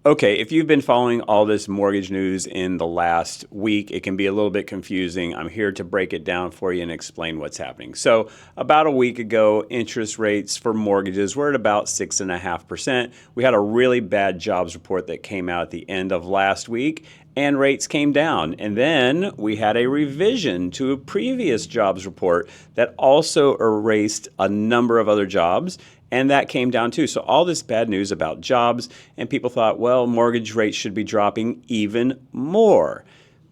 Okay, if you've been following all this mortgage news in the last week, it can be a little bit confusing. I'm here to break it down for you and explain what's happening. So, about a week ago, interest rates for mortgages were at about 6.5%. We had a really bad jobs report that came out at the end of last week, and rates came down. And then we had a revision to a previous jobs report that also erased a number of other jobs. And that came down too. So all this bad news about jobs, and people thought, well, mortgage rates should be dropping even more.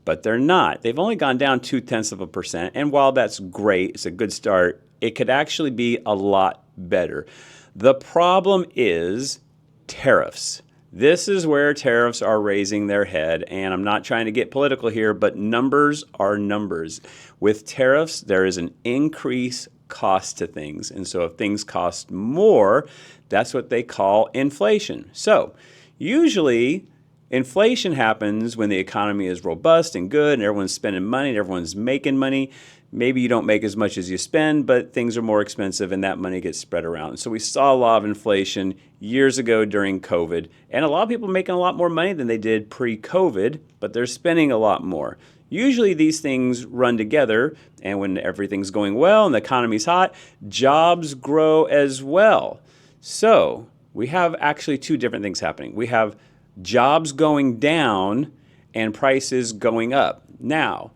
But they're not. They've only gone down 0.2%. And while that's great, it's a good start, it could actually be a lot better. The problem is tariffs. This is where tariffs are raising their head, and I'm not trying to get political here, but numbers are numbers. With tariffs, there is an increase cost to things. And so if things cost more, that's what they call inflation. So usually inflation happens when the economy is robust and good and everyone's spending money and everyone's making money. Maybe you don't make as much as you spend, but things are more expensive and that money gets spread around. So we saw a lot of inflation years ago during COVID, and a lot of people making a lot more money than they did pre-COVID, but they're spending a lot more. Usually these things run together, and when everything's going well and the economy's hot, jobs grow as well. So we have actually two different things happening. We have jobs going down and prices going up. Now,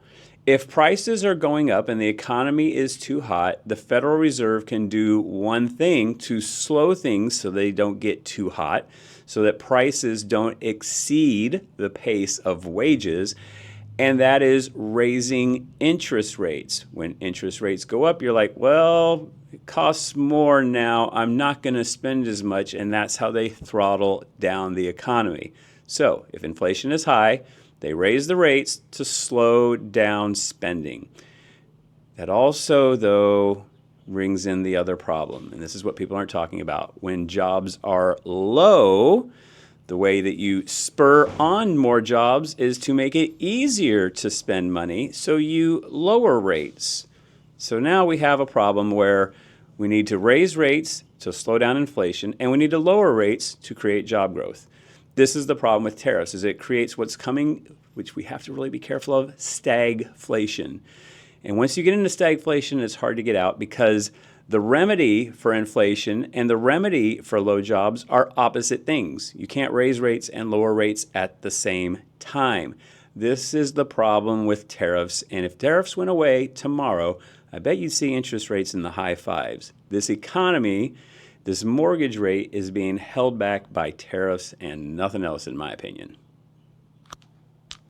if prices are going up and the economy is too hot, the Federal Reserve can do one thing to slow things so they don't get too hot, so that prices don't exceed the pace of wages. And that is raising interest rates. When interest rates go up, you're like, well, it costs more now. I'm not going to spend as much. And that's how they throttle down the economy. So if inflation is high, they raise the rates to slow down spending. That also, though, brings in the other problem. And this is what people aren't talking about. When jobs are low, the way that you spur on more jobs is to make it easier to spend money, so you lower rates. So now we have a problem where we need to raise rates to slow down inflation, and we need to lower rates to create job growth. This is the problem with tariffs, is it creates what's coming, which we have to really be careful of, stagflation. And once you get into stagflation, it's hard to get out because the remedy for inflation and the remedy for low jobs are opposite things. You can't raise rates and lower rates at the same time. This is the problem with tariffs. And if tariffs went away tomorrow, I bet you'd see interest rates in the high fives. This economy, this mortgage rate is being held back by tariffs and nothing else, in my opinion.